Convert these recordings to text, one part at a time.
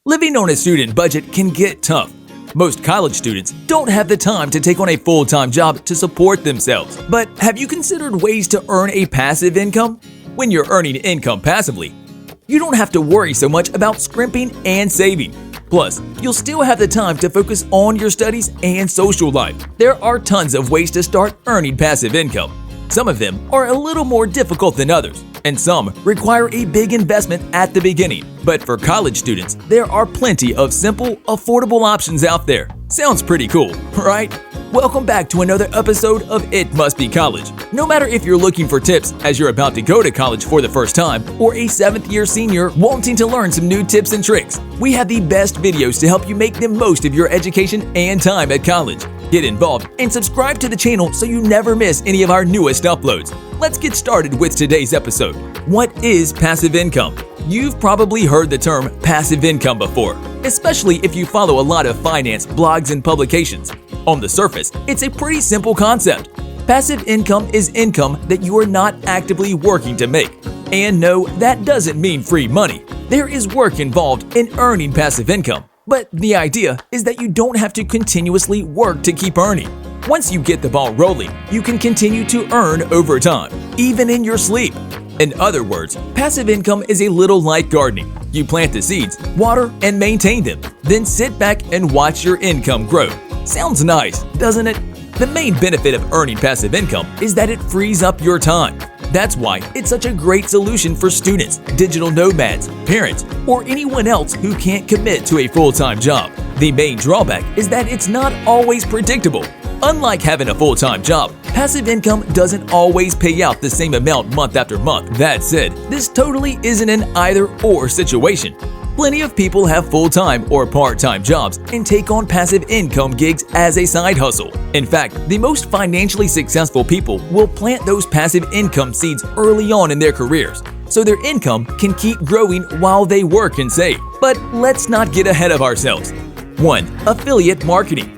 Living on a student budget can get tough. Most college students don't have the time to take on a full-time job to support themselves. But have you considered ways to earn a passive income? When you're earning income passively, you don't have to worry so much about scrimping and saving. Plus, you'll still have the time to focus on your studies and social life. There are tons of ways to start earning passive income. Some of them are a little more difficult than others, and some require a big investment at the beginning. But for college students, there are plenty of simple, affordable options out there. Sounds pretty cool, right? Welcome back to another episode of It Must Be College. No matter if you're looking for tips as you're about to go to college for the first time, or a 7th-year senior wanting to learn some new tips and tricks, we have the best videos to help you make the most of your education and time at college. Get involved and subscribe to the channel so you never miss any of our newest uploads. Let's get started with today's episode. What is passive income? You've probably heard the term passive income before, especially if you follow a lot of finance blogs and publications. On the surface, it's a pretty simple concept. Passive income is income that you are not actively working to make. And no, that doesn't mean free money. There is work involved in earning passive income. But the idea is that you don't have to continuously work to keep earning. Once you get the ball rolling, you can continue to earn over time, even in your sleep. In other words, passive income is a little like gardening. You plant the seeds, water, and maintain them, then sit back and watch your income grow. Sounds nice, doesn't it? The main benefit of earning passive income is that it frees up your time. That's why it's such a great solution for students, digital nomads, parents, or anyone else who can't commit to a full-time job. The main drawback is that it's not always predictable. Unlike having a full-time job, passive income doesn't always pay out the same amount month after month. That said, this totally isn't an either-or situation. Plenty of people have full-time or part-time jobs and take on passive income gigs as a side hustle. In fact, the most financially successful people will plant those passive income seeds early on in their careers, so their income can keep growing while they work and save. But let's not get ahead of ourselves. 1. Affiliate marketing.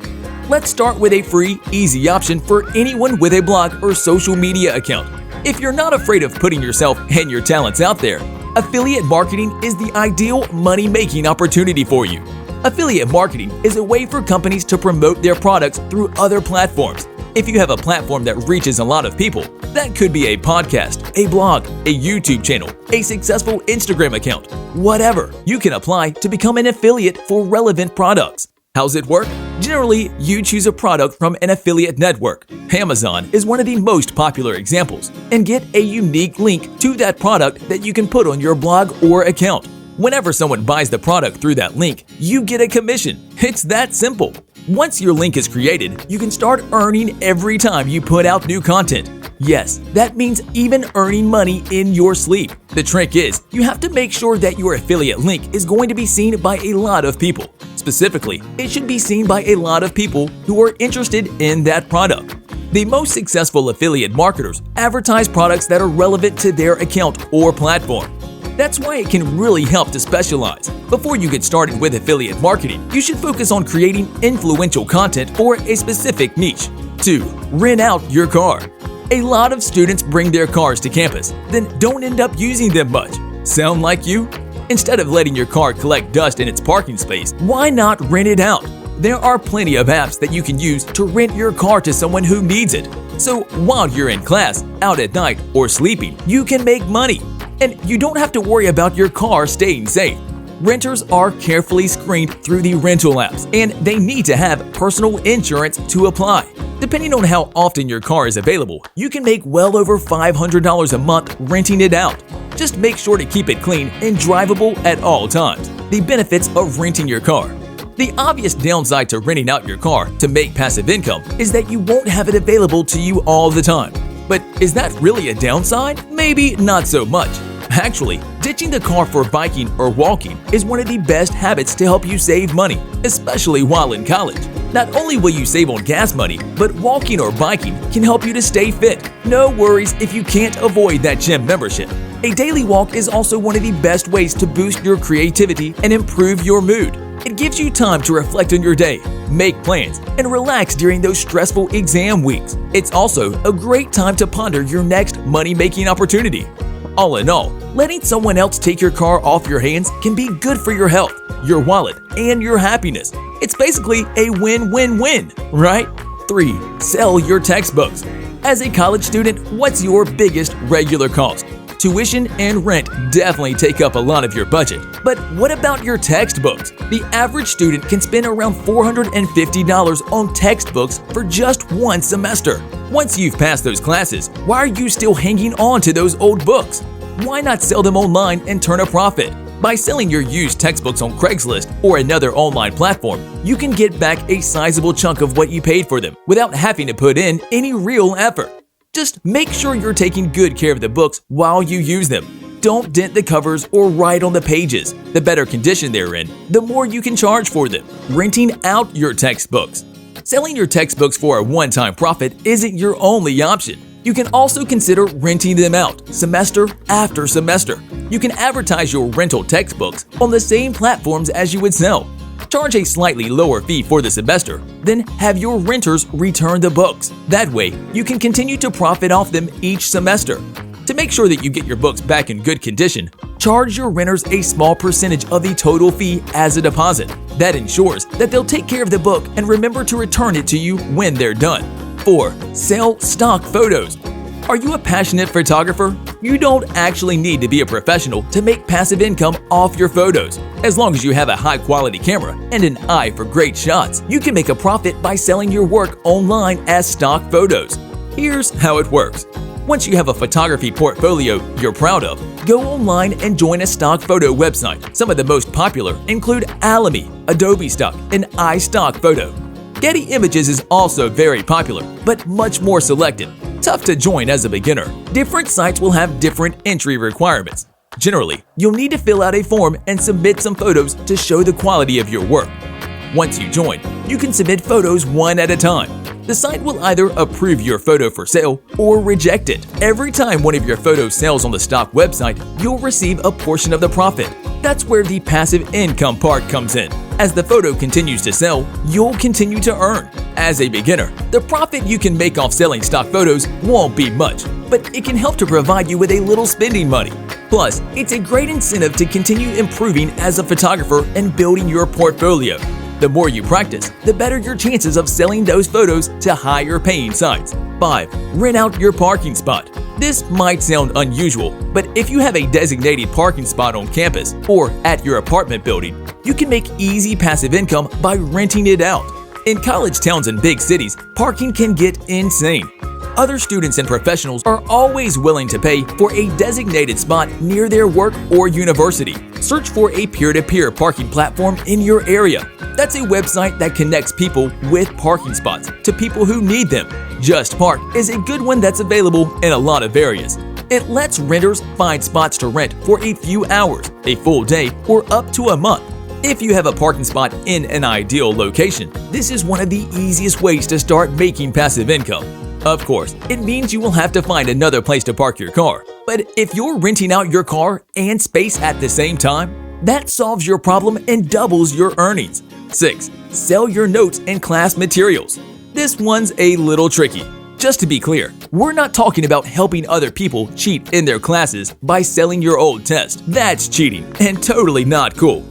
Let's start with a free, easy option for anyone with a blog or social media account. If you're not afraid of putting yourself and your talents out there, affiliate marketing is the ideal money-making opportunity for you. Affiliate marketing is a way for companies to promote their products through other platforms. If you have a platform that reaches a lot of people, that could be a podcast, a blog, a YouTube channel, a successful Instagram account, whatever, you can apply to become an affiliate for relevant products. How's it work? Generally, you choose a product from an affiliate network. Amazon is one of the most popular examples, and get a unique link to that product that you can put on your blog or account. Whenever someone buys the product through that link, you get a commission. It's that simple. Once your link is created, you can start earning every time you put out new content. Yes, that means even earning money in your sleep. The trick is, you have to make sure that your affiliate link is going to be seen by a lot of people. Specifically, it should be seen by a lot of people who are interested in that product. The most successful affiliate marketers advertise products that are relevant to their account or platform. That's why it can really help to specialize. Before you get started with affiliate marketing, you should focus on creating influential content for a specific niche. 2. Rent out your car. A lot of students bring their cars to campus, then don't end up using them much. Sound like you? Instead of letting your car collect dust in its parking space, why not rent it out? There are plenty of apps that you can use to rent your car to someone who needs it. So while you're in class, out at night, or sleeping, you can make money. And you don't have to worry about your car staying safe. Renters are carefully screened through the rental apps, and they need to have personal insurance to apply. Depending on how often your car is available, you can make well over $500 a month renting it out. Just make sure to keep it clean and drivable at all times. The benefits of renting your car. The obvious downside to renting out your car to make passive income is that you won't have it available to you all the time. But is that really a downside? Maybe not so much. Actually, ditching the car for biking or walking is one of the best habits to help you save money, especially while in college. Not only will you save on gas money, but walking or biking can help you to stay fit. No worries if you can't avoid that gym membership. A daily walk is also one of the best ways to boost your creativity and improve your mood. It gives you time to reflect on your day, make plans, and relax during those stressful exam weeks. It's also a great time to ponder your next money-making opportunity. All in all, letting someone else take your car off your hands can be good for your health. your wallet, and your happiness. It's basically a win-win-win, right? 3. Sell your textbooks. As a college student, what's your biggest regular cost? Tuition and rent definitely take up a lot of your budget. But what about your textbooks? The average student can spend around $450 on textbooks for just one semester. Once you've passed those classes, why are you still hanging on to those old books? Why not sell them online and turn a profit? By selling your used textbooks on Craigslist or another online platform, you can get back a sizable chunk of what you paid for them without having to put in any real effort. Just make sure you're taking good care of the books while you use them. Don't dent the covers or write on the pages. The better condition they're in, the more you can charge for them. Renting out your textbooks. Selling your textbooks for a one-time profit isn't your only option. You can also consider renting them out semester after semester. You can advertise your rental textbooks on the same platforms as you would sell. Charge a slightly lower fee for the semester, then have your renters return the books. That way, you can continue to profit off them each semester. To make sure that you get your books back in good condition, charge your renters a small percentage of the total fee as a deposit. That ensures that they'll take care of the book and remember to return it to you when they're done. 4. Sell stock photos. Are you a passionate photographer? You don't actually need to be a professional to make passive income off your photos. As long as you have a high-quality camera and an eye for great shots, you can make a profit by selling your work online as stock photos. Here's how it works. Once you have a photography portfolio you're proud of, go online and join a stock photo website. Some of the most popular include Alamy, Adobe Stock, and iStock Photo. Getty Images is also very popular, but much more selective. Tough to join as a beginner. Different sites will have different entry requirements. Generally, you'll need to fill out a form and submit some photos to show the quality of your work. Once you join, you can submit photos one at a time. The site will either approve your photo for sale or reject it. Every time one of your photos sells on the stock website, you'll receive a portion of the profit. That's where the passive income part comes in. As the photo continues to sell, you'll continue to earn. As a beginner, the profit you can make off selling stock photos won't be much, but it can help to provide you with a little spending money. Plus, it's a great incentive to continue improving as a photographer and building your portfolio. The more you practice, the better your chances of selling those photos to higher paying sites. 5. Rent out your parking spot. This might sound unusual, but if you have a designated parking spot on campus or at your apartment building, you can make easy passive income by renting it out. In college towns and big cities, parking can get insane. Other students and professionals are always willing to pay for a designated spot near their work or university. Search for a peer-to-peer parking platform in your area. That's a website that connects people with parking spots to people who need them. Just Park is a good one that's available in a lot of areas. It lets renters find spots to rent for a few hours, a full day, or up to a month. If you have a parking spot in an ideal location, this is one of the easiest ways to start making passive income. Of course, it means you will have to find another place to park your car. But if you're renting out your car and space at the same time, that solves your problem and doubles your earnings. 6. Sell your notes and class materials. This one's a little tricky. Just to be clear, we're not talking about helping other people cheat in their classes by selling your old test. That's cheating and totally not cool.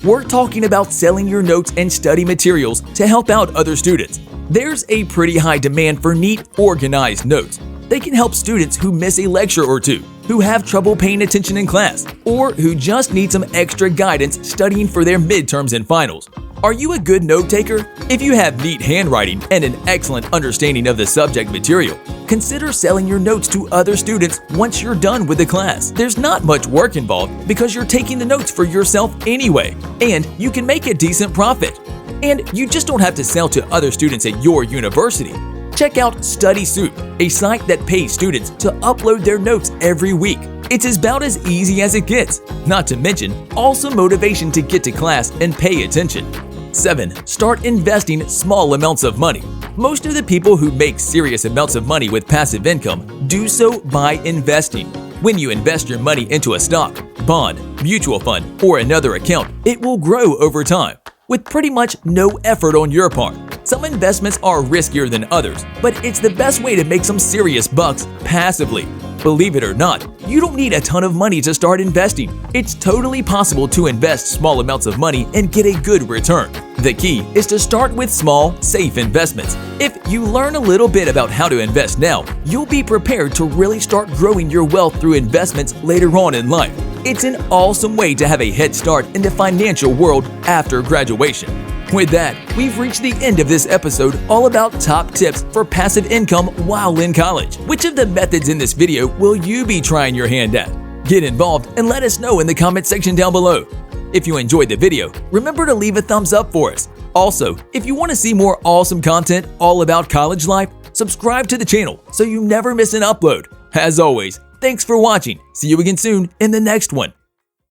We're talking about selling your notes and study materials to help out other students. There's a pretty high demand for neat, organized notes. They can help students who miss a lecture or two, who have trouble paying attention in class, or who just need some extra guidance studying for their midterms and finals. Are you a good note taker? If you have neat handwriting and an excellent understanding of the subject material, consider selling your notes to other students once you're done with the class. There's not much work involved because you're taking the notes for yourself anyway, and you can make a decent profit. And you just don't have to sell to other students at your university. Check out Study Soup, a site that pays students to upload their notes every week. It's about as easy as it gets, not to mention awesome motivation to get to class and pay attention. 7. Start investing small amounts of money. Most of the people who make serious amounts of money with passive income do so by investing. When you invest your money into a stock, bond, mutual fund, or another account, it will grow over time, with pretty much no effort on your part. Some investments are riskier than others, but it's the best way to make some serious bucks passively. Believe it or not, you don't need a ton of money to start investing. It's totally possible to invest small amounts of money and get a good return. The key is to start with small, safe investments. If you learn a little bit about how to invest now, you'll be prepared to really start growing your wealth through investments later on in life. It's an awesome way to have a head start in the financial world after graduation. With that, we've reached the end of this episode all about top tips for passive income while in college. Which of the methods in this video will you be trying your hand at? Get involved and let us know in the comment section down below. If you enjoyed the video, remember to leave a thumbs up for us. Also, if you want to see more awesome content all about college life, subscribe to the channel so you never miss an upload. As always, thanks for watching. See you again soon in the next one.